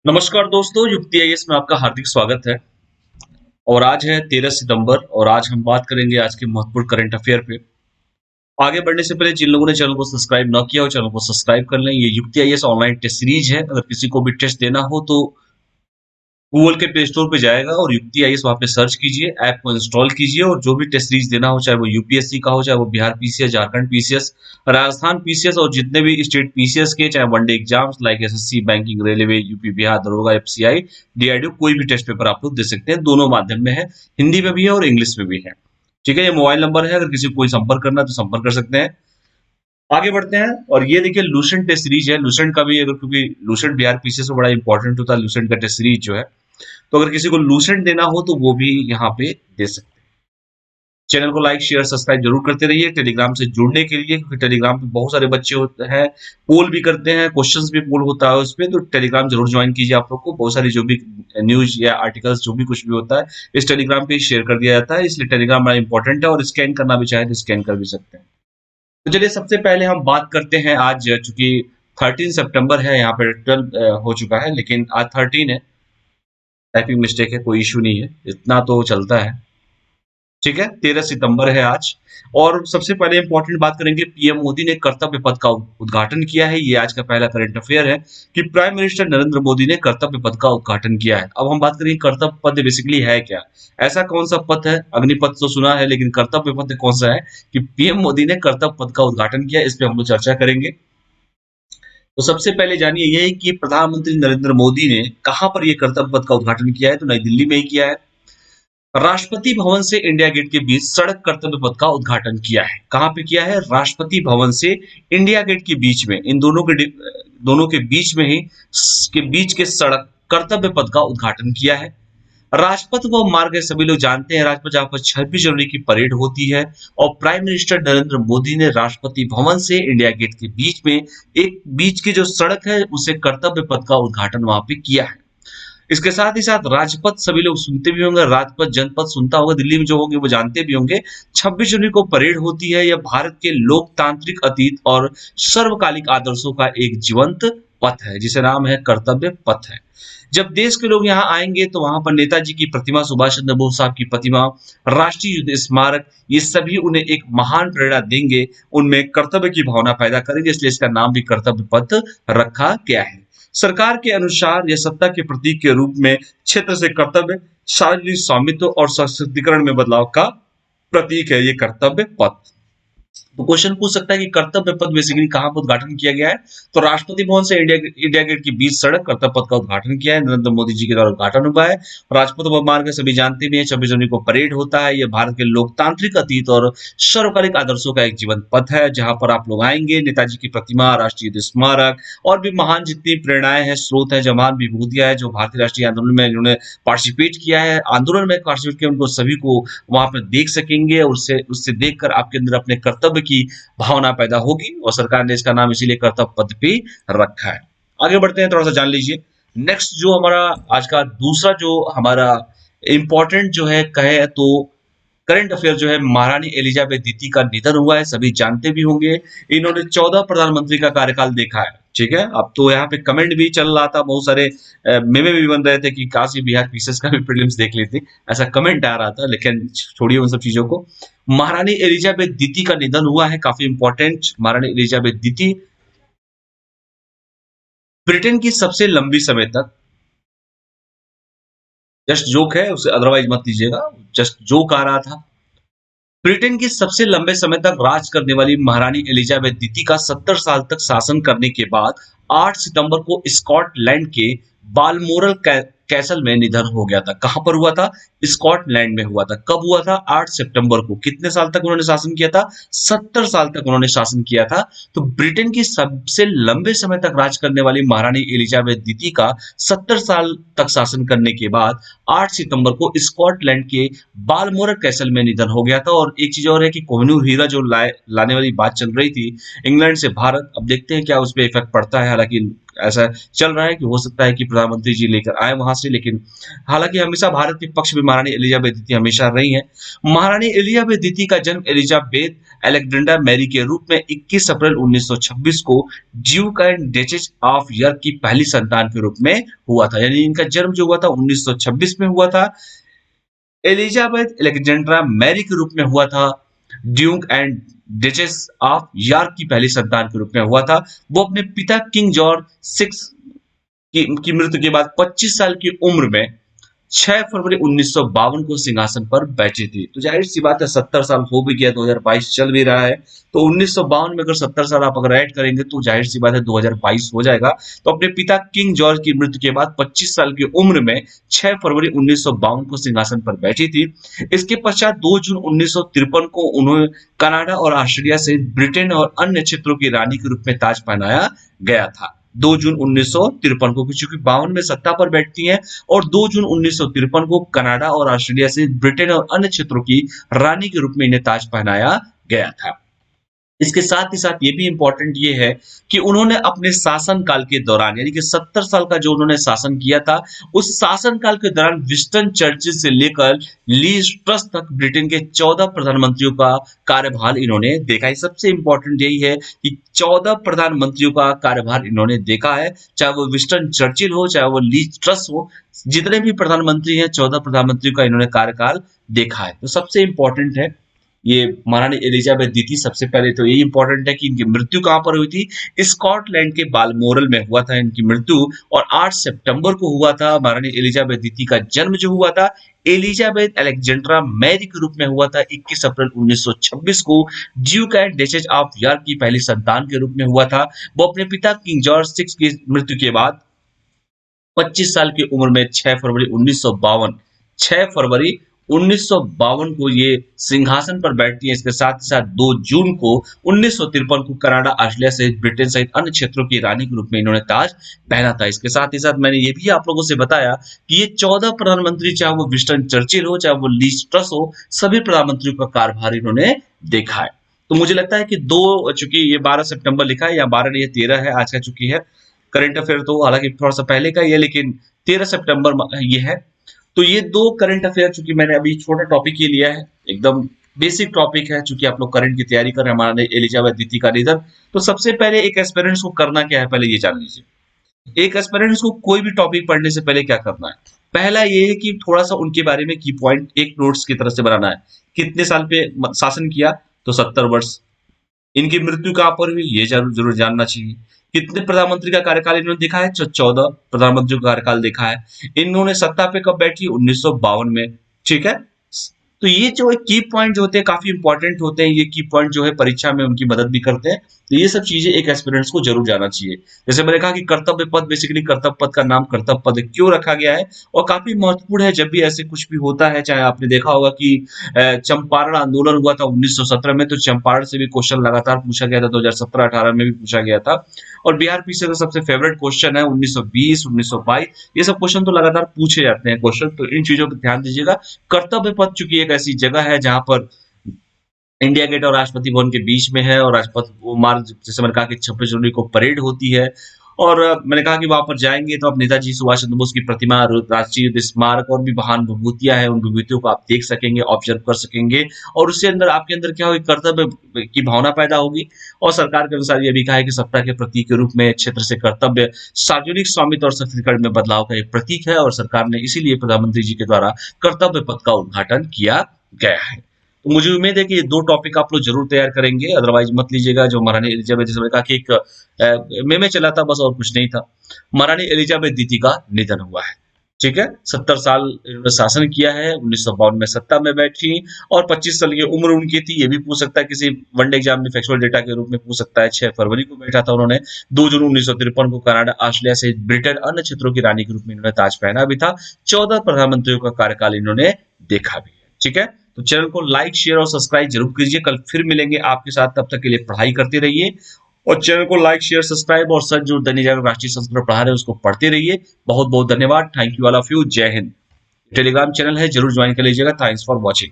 नमस्कार दोस्तों, युक्ति आईएएस में आपका हार्दिक स्वागत है। और आज है 13 सितंबर और आज हम बात करेंगे आज के महत्वपूर्ण करंट अफेयर पे। आगे बढ़ने से पहले जिन लोगों ने चैनल को सब्सक्राइब ना किया हो, चैनल को सब्सक्राइब कर लें। ये युक्ति आईएएस ऑनलाइन टेस्ट सीरीज है। अगर किसी को भी टेस्ट देना हो तो गूगल के प्ले स्टोर पे जाएगा और युक्ति आईएएस वहाँ पे सर्च कीजिए, ऐप को इंस्टॉल कीजिए और जो भी टेस्ट सीरीज देना हो, चाहे वो यूपीएससी का हो, चाहे वो Bihar PCS, Jharkhand PCS, Rajasthan PCS और जितने भी स्टेट पीसीएस के, चाहे one day exams like SSC, banking, railway, UP Bihar दरोगा, एफसीआई, डीआरडीओ, कोई भी टेस्ट पेपर आप लोग दे सकते हैं। दोनों माध्यम में है, हिंदी में भी है और इंग्लिश में भी है। ठीक है, ये मोबाइल नंबर है, अगर किसी को कोई संपर्क करना है तो संपर्क कर सकते हैं। आगे बढ़ते हैं और ये देखिए लूसेंट टेस्ट सीरीज है। लूसेंट का भी अगर, क्योंकि लूसेंट बिहार पीसीएस में बड़ा इंपॉर्टेंट होता है लूसेंट का टेस्ट सीरीज जो है, तो अगर किसी को लूसेंट देना हो तो वो भी यहाँ पे दे सकते हैं। चैनल को लाइक शेयर सब्सक्राइब जरूर करते रहिए टेलीग्राम से जुड़ने के लिए, क्योंकि टेलीग्राम पे बहुत सारे बच्चे होते हैं, पोल भी करते हैं, क्वेश्चंस भी पोल होता है उस पे, तो टेलीग्राम जरूर ज्वाइन कीजिए। आप लोग को बहुत सारी जो भी न्यूज या आर्टिकल्स जो भी कुछ भी होता है इस टेलीग्राम पे शेयर कर दिया जाता है, इसलिए टेलीग्राम बड़ा इंपॉर्टेंट है और स्कैन करना भी चाहे तो स्कैन कर भी सकते हैं। तो चलिए सबसे पहले हम बात करते हैं, आज चूंकि 13 सितंबर है, यहाँ पे 12 हो चुका है लेकिन आज 13 है। टाइपिंग मिस्टेक है, कोई इशू नहीं है, इतना तो चलता है। ठीक है, 13 सितंबर है आज। और सबसे पहले इंपॉर्टेंट बात करेंगे, पीएम मोदी ने कर्तव्य पथ का उद्घाटन किया है। ये आज का पहला करंट अफेयर है कि प्राइम मिनिस्टर नरेंद्र मोदी ने कर्तव्य पथ का उद्घाटन किया है। अब हम बात करेंगे कर्तव्य पथ बेसिकली है क्या, ऐसा कौन सा पथ है। अग्निपथ तो सुना है, लेकिन कर्तव्य पथ कौन सा है कि पीएम मोदी ने कर्तव्य पथ का उद्घाटन किया, इस पे हम लोग चर्चा करेंगे। तो सबसे पहले जानिए ये कि प्रधानमंत्री नरेंद्र मोदी ने कहां पर यह कर्तव्य पथ का उद्घाटन किया है, तो नई दिल्ली में ही किया है। राष्ट्रपति भवन से इंडिया गेट के बीच सड़क कर्तव्य पथ का उद्घाटन किया है। कहां पे किया है, राष्ट्रपति भवन से इंडिया गेट के बीच में, इन दोनों के बीच में ही के बीच के सड़क कर्तव्य पथ का उद्घाटन किया है। राजपथ वो मार्ग है, सभी लोग जानते हैं, राजपथ जहां पर 26 जनवरी की परेड होती है। और प्राइम मिनिस्टर नरेंद्र मोदी ने राष्ट्रपति भवन से इंडिया गेट के बीच में एक बीच की जो सड़क है उसे कर्तव्य पथ का उद्घाटन वहां पे किया है। इसके साथ ही साथ राजपथ सभी लोग सुनते भी होंगे, राजपथ जनपथ सुनता होगा, दिल्ली में जो होंगे वो जानते भी होंगे। 26 जनवरी को परेड होती है। यह भारत के लोकतांत्रिक अतीत और सर्वकालिक आदर्शों का एक जीवंत पथ है, जिसे नाम है कर्तव्य पथ है। जब देश के लोग यहाँ आएंगे तो वहां पर नेताजी की प्रतिमा, सुभाष चंद्र बोस साहब की प्रतिमा, राष्ट्रीय युद्ध स्मारक, ये सभी उन्हें एक महान प्रेरणा देंगे, उनमें कर्तव्य की भावना पैदा करेंगे, इसलिए इसका नाम भी कर्तव्य पथ रखा गया है। सरकार के अनुसार यह सत्ता के प्रतीक के रूप में क्षेत्र से कर्तव्य, सार्वजनिक स्वामित्व और सशक्तिकरण में बदलाव का प्रतीक है ये कर्तव्य पथ। तो क्वेश्चन पूछ सकता है कि कर्तव्य पथ बेसिकली कहां पर उद्घाटन किया गया है, तो राष्ट्रपति भवन से इंडिया गेट के बीच सड़क कर्तव्य पथ का उद्घाटन किया है, नरेंद्र मोदी जी के द्वारा उद्घाटन हुआ है। राजपथ मार्ग है, सभी जानते भी हैं, 26 जनवरी को परेड होता है। यह भारत के लोकतांत्रिक अतीत और सर्वकालिक आदर्शों का एक जीवंत पथ है, जहां पर आप लोग आएंगे, नेताजी की प्रतिमा, राष्ट्रीय युद्ध स्मारक और भी महान जितनी प्रेरणाएं हैं, स्रोत है, जवान विभूतियां है, जो भारतीय राष्ट्रीय आंदोलन में जिन्होंने पार्टिसिपेट किया है, आंदोलन में पार्टिसिपेट किया, उनको सभी को वहां पर देख सकेंगे और उससे उससे देखकर आपके अंदर अपने कर्तव्य की भावना पैदा होगी, और सरकार ने इसका नाम इसीलिए कर्तव्य पथ भी रखा है। आगे बढ़ते हैं, थोड़ा सा जान लीजिए। नेक्स्ट जो हमारा आज का दूसरा जो हमारा इंपॉर्टेंट जो है कहे तो करंट अफेयर जो है, महारानी एलिजाबेथ द्वितीय का निधन हुआ है, सभी जानते भी होंगे। इन्होंने 14 प्रधानमंत्री का कार्यकाल देखा है। ठीक है, अब तो यहाँ पे कमेंट भी चल रहा था, बहुत सारे मेमे भी बन रहे थे कि काश ये बिहार पीसीएस का भी प्रीलिम्स देख लेते, ऐसा कमेंट आ रहा था, लेकिन छोड़िए उन सब चीजों को। महारानी एलिजाबेथ द्वितीय का निधन हुआ है, काफी इंपॉर्टेंट। महारानी एलिजाबेथ द्वितीय ब्रिटेन की सबसे लंबी समय तक, जस्ट जोक है उसे अदरवाइज मत लीजिएगा, जस्ट जोक आ रहा था। ब्रिटेन की सबसे लंबे समय तक राज करने वाली महारानी एलिजाबेथ द्वितीय का 70 साल तक शासन करने के बाद 8 सितंबर को स्कॉटलैंड के बालमोरल कैसल में निधन हो गया था। कहां पर हुआ था, स्कॉटलैंड में हुआ था। कब हुआ था, 8 सितंबर को। कितने साल तक उन्होंने शासन किया था, 70 साल तक उन्होंने शासन किया था। तो ब्रिटेन की सबसे लंबे समय तक राज करने वाली महारानी एलिजाबेथ द्वितीय का 70 साल तक शासन करने के बाद 8 सितंबर को स्कॉटलैंड के बालमोरल कैसल में निधन हो गया था। और एक चीज और है कि कोहिनूर हीरा जो लाने वाली बात चल रही थी इंग्लैंड से भारत, अब देखते हैं क्या उस पर इफेक्ट पड़ता है। हालांकि ऐसा चल रहा है कि हो सकता है कि प्रधानमंत्री जी लेकर आए वहां से, लेकिन हालांकि हमेशा भारत के पक्ष में महारानी एलिजाबेथ द्वितीय हमेशा रही हैं। महारानी एलिजाबेथ द्वितीय का जन्म एलिजाबेथ अलेक्जेंडर मैरी के रूप में 21 अप्रैल 1926 को Duke and duchess of York की पहली संतान के रूप में हुआ था। यानी इनका जन्म जो हुआ था 1926 में हुआ था। एलिजाबेथ अलेक्जेंड्रा मैरी के रूप में हुआ था। Duke and duchess of York की पहली संतान के रूप में हुआ था। वो अपने पिता किंग जॉर्ज 6 की मृत्यु के बाद 25 साल की उम्र में 6 फरवरी 1952 को सिंहासन पर बैठी थी। तो जाहिर सी बात है 70 साल हो भी गया, 2022 चल भी रहा है, तो 1952 में अगर 70 साल आप अगर ऐड करेंगे तो जाहिर सी बात है 2022 हो जाएगा। तो अपने पिता किंग जॉर्ज की मृत्यु के बाद 25 साल की उम्र में 6 फरवरी 1952 को सिंहासन पर बैठी थी। इसके पश्चात 2 जून 1953 को उन्हें कनाडा और ऑस्ट्रेलिया सहित ब्रिटेन और अन्य क्षेत्रों की रानी के रूप में ताज पहनाया गया था। 2 जून 1953 को, क्योंकि 52 में सत्ता पर बैठती हैं, और 2 जून 1953 को कनाडा और ऑस्ट्रेलिया से ब्रिटेन और अन्य क्षेत्रों की रानी के रूप में इन्हें ताज पहनाया गया था। इसके साथ ही साथ ये भी इंपॉर्टेंट ये है कि उन्होंने अपने शासन काल के दौरान, यानी कि 70 साल का जो उन्होंने शासन किया था, उस शासन काल के दौरान विंस्टन चर्चिल से लेकर लीज ट्रस तक ब्रिटेन के 14 प्रधानमंत्रियों का कार्यभार इन्होंने देखा है। सबसे इंपॉर्टेंट यही है कि 14 प्रधानमंत्रियों का कार्यभार इन्होंने देखा है, चाहे वो विंस्टन चर्चिल हो, चाहे वो लीज ट्रस हो, जितने भी प्रधानमंत्री हैं 14 प्रधानमंत्रियों का इन्होंने कार्यकाल देखा है। तो सबसे इंपॉर्टेंट है ये महारानी एलिजाबेथ द्वितीय। सबसे पहले तो यही इंपॉर्टेंट है कि इनकी मृत्यु कहां पर हुई थी, स्कॉटलैंड के बालमोरल में हुआ था इनकी मृत्यु, और 8 सितंबर को हुआ था। महारानी एलिजाबेथ द्वितीय का जन्म जो हुआ था एलिजाबेथ अलेक्जेंड्रा मैरी के रूप में हुआ था 21 अप्रैल 1926 को Duke and duchess of York की पहली संतान के रूप में हुआ था। वो अपने पिता किंग जॉर्ज 6 की मृत्यु के बाद 25 साल की उम्र में 6 फरवरी 1952 को ये सिंहासन पर बैठती है। इसके साथ ही साथ 2 जून को 1953 को कनाडा, ऑस्ट्रेलिया सहित ब्रिटेन सहित अन्य क्षेत्रों की रानी के रूप में इन्होंने ताज पहना था। इसके साथ ही साथ मैंने ये भी आप लोगों से बताया कि ये 14 प्रधानमंत्री, चाहे वो विंस्टन चर्चिल हो, चाहे वो लीज ट्रस हो, सभी प्रधानमंत्रियों का कार्यभार इन्होंने देखा है। तो मुझे लगता है कि चूंकि ये 12 सितंबर लिखा है, या 12 नहीं, 13 है आज का, चूंकि है करंट अफेयर, तो हालांकि थोड़ा सा पहले का ही है, लेकिन 13 सितंबर ये है। तो ये 2 करंट अफेयर, चूंकि मैंने अभी छोटा टॉपिक ही लिया है, एकदम बेसिक टॉपिक है, चूंकि आप लोग करंट की तैयारी कर रहे हैं, हमारे एलिजाबेथ द्वितीय का निधन। तो सबसे पहले एक एस्पिरेंट्स को करना क्या है, पहले ये जान लीजिए। एक एस्पिरेंट्स को कोई भी टॉपिक पढ़ने से पहले क्या करना है, पहला ये है कि थोड़ा सा उनके बारे में की पॉइंट एक नोट्स की तरह से बनाना है। कितने साल पे शासन किया, तो 70 वर्ष। इनकी मृत्यु कहां पर हुई, ये जरूर जानना चाहिए। कितने प्रधानमंत्री का कार्यकाल इन्होंने देखा है, 14 प्रधानमंत्रियों का कार्यकाल देखा है। इन्होंने सत्ता पे कब बैठी, 1952 में। ठीक है, तो ये जो की पॉइंट जो होते हैं काफी इंपॉर्टेंट होते हैं। ये की पॉइंट जो है परीक्षा में उनकी मदद भी करते हैं। तो ये सब चीजें एक एस्पिरेंट्स को जरूर जाना चाहिए। जैसे मैंने कहा कि कर्तव्य पद, बेसिकली कर्तव्य पद का नाम कर्तव्य पद क्यों रखा गया है, और काफी महत्वपूर्ण है। जब भी ऐसे कुछ भी होता है, चाहे आपने देखा होगा कि चंपारण आंदोलन हुआ था 1917 में, तो चंपारण से भी क्वेश्चन लगातार पूछा गया था, 2017-18 में भी पूछा गया था। और बिहार पीछे का सबसे फेवरेट क्वेश्चन है 1920, 1922, ये सब क्वेश्चन तो लगातार पूछे जाते हैं क्वेश्चन। तो इन चीजों पर ध्यान दीजिएगा। कर्तव्य पथ चूंकि एक ऐसी जगह है जहां पर इंडिया गेट और राष्ट्रपति भवन के बीच में है, और राष्ट्रपति मार्ग, जैसे मैंने कहा कि 26 जनवरी को परेड होती है, और मैंने कहा कि वहां पर जाएंगे तो आप नेताजी सुभाष चंद्र बोस की प्रतिमा, राष्ट्रीय युद्ध स्मारक और भी महान विभूतियां हैं, उन विभूतियों को आप देख सकेंगे, ऑब्जर्व कर सकेंगे, और उससे अंदर आपके अंदर क्या होगी, कर्तव्य की भावना पैदा होगी। और सरकार के अनुसार यह भी कहा है कि सत्ता के प्रतीक के रूप में क्षेत्र से कर्तव्य, सार्वजनिक स्वामित्व और छत्तीसगढ़ में बदलाव का एक प्रतीक है, और सरकार ने इसीलिए प्रधानमंत्री जी के द्वारा कर्तव्य पथ का उद्घाटन किया गया है। तो मुझे उम्मीद है कि ये 2 टॉपिक आप लोग जरूर तैयार करेंगे, अदरवाइज मत लीजिएगा। जो महारानी एलिजाबेथ, जैसे मैंने कहा कि एक में चला था बस, और कुछ नहीं था। महारानी एलिजाबेथ द्वितीय का निधन हुआ है। ठीक है, 70 साल इन्होंने शासन किया है, 1952 में सत्ता में बैठी, और 25 साल की उम्र उनकी थी। ये भी पूछ सकता है किसी वनडे एग्जाम में, फैक्चुअल डेटा के रूप में पूछ सकता है। 6 फरवरी को बैठा था उन्होंने। 2 जून 1953 को कनाडा, ऑस्ट्रेलिया से ब्रिटेन अन्य क्षेत्रों की रानी के रूप में इन्होंने ताज पहना भी था। 14 प्रधानमंत्रियों का कार्यकाल इन्होंने देखा भी है। ठीक है, तो चैनल को लाइक, शेयर और सब्सक्राइब जरूर कीजिए। कल फिर मिलेंगे आपके साथ, तब तक के लिए पढ़ाई करते रहिए, और चैनल को लाइक, शेयर, सब्सक्राइब, और सच जो दैनिक जागरण राष्ट्रीय संस्कृत पढ़ा रहे हैं उसको पढ़ते रहिए। बहुत बहुत धन्यवाद। Thank you all of you. जय हिंद। टेलीग्राम चैनल है, जरूर ज्वाइन कर लीजिएगा। Thanks for watching.